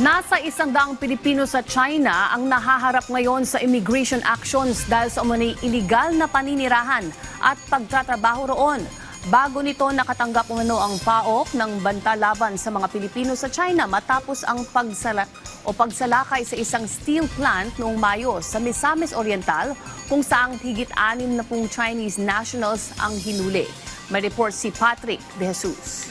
Nasa 100 Pilipino sa China ang nahaharap ngayon sa immigration actions dahil sa umano'y iligal na paninirahan at pagtatrabaho roon. Bago nito nakatanggap umano ang PAOK ng banta laban sa mga Pilipino sa China matapos ang pagsalakay sa isang steel plant noong Mayo sa Misamis Oriental kung saang higit 60 Chinese nationals ang hinuli. May report si Patrick De Jesus.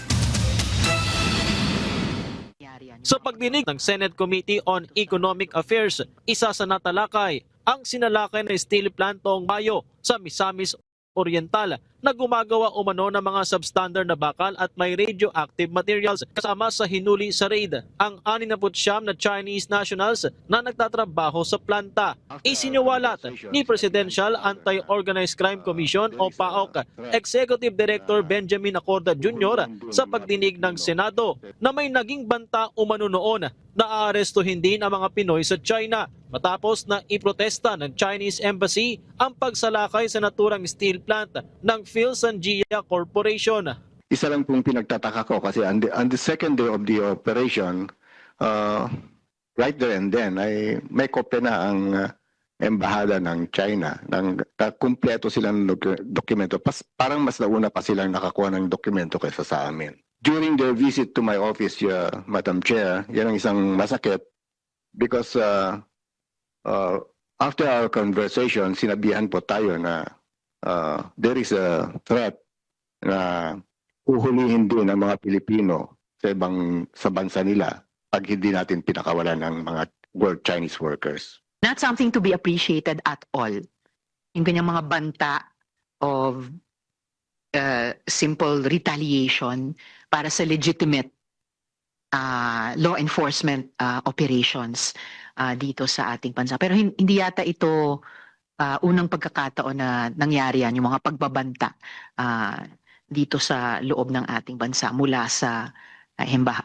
Sa pagdinig ng Senate Committee on Economic Affairs, isa sa natalakay ang sinalakay na steel plant noong Mayo sa Misamis Oriental na gumagawa umano ng mga substandard na bakal at may radioactive materials. Kasama sa hinuli sa raid ang 69 na Chinese nationals na nagtatrabaho sa planta. Isiniwalat ni Presidential Anti-Organized Crime Commission o PAOK Executive Director Benjamin Acorda Jr. sa pagdinig ng Senado na may naging banta umano noon na aarestuhin din ang mga Pinoy sa China matapos na iprotesta ng Chinese Embassy ang pagsalakay sa naturang steel plant ng Philsangia Corporation. Isa lang pong pinagtataka ko kasi on the second day of the operation, right there and then, ay may kopya na ang embahada ng China. Kumpleto silang dokumento. Parang mas nauna pa silang nakakuha ng dokumento kaysa sa amin. During their visit to my office, Madam Chair, yan ang isang masakit because after our conversation, sinabihan po tayo na there is a threat na uhulihin din ang mga Pilipino sa bansa nila pag hindi natin pinakawalan ng mga Chinese workers. Not something to be appreciated at all. Yung ganyang mga banta of simple retaliation para sa legitimate law enforcement operations dito sa ating bansa. Pero hindi yata ito unang pagkakataon na nangyari yan, yung mga pagbabanta dito sa loob ng ating bansa mula sa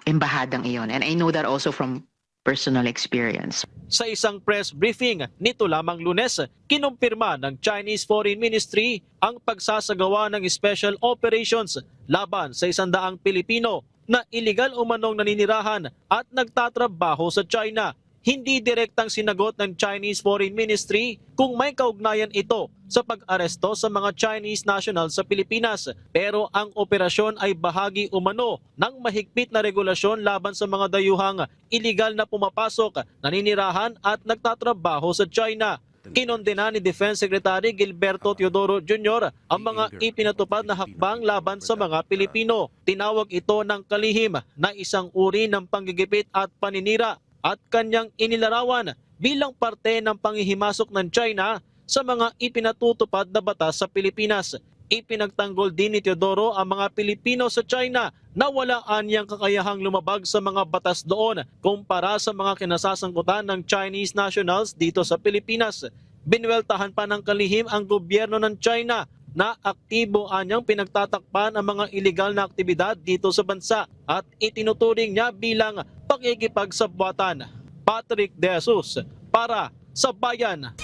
embahadang iyon. And I know that also from personal experience. Sa isang press briefing nito lamang Lunes, kinumpirma ng Chinese Foreign Ministry ang pagsasagawa ng special operations laban sa 100 Pilipino na iligal umanong naninirahan at nagtatrabaho sa China. Hindi direktang sinagot ng Chinese Foreign Ministry kung may kaugnayan ito sa pag-aresto sa mga Chinese national sa Pilipinas. Pero ang operasyon ay bahagi umano ng mahigpit na regulasyon laban sa mga dayuhang iligal na pumapasok, naninirahan at nagtatrabaho sa China. Kinondena ni Defense Secretary Gilberto Teodoro Jr. ang mga ipinatupad na hakbang laban sa mga Pilipino. Tinawag ito ng kalihim na isang uri ng panggigipit at paninira at kanyang inilarawan bilang parte ng panghihimasok ng China sa mga ipinatutupad na batas sa Pilipinas. Ipinagtanggol din ni Teodoro ang mga Pilipino sa China na wala anyang kakayahang lumabag sa mga batas doon kumpara sa mga kinasasangkutan ng Chinese nationals dito sa Pilipinas. Binweltahan pa ng kalihim ang gobyerno ng China na aktibo anyang pinagtatakpan ang mga iligal na aktibidad dito sa bansa at itinuturing niya bilang pakikipagsabwatan. Patrick De Jesus para sa Bayan.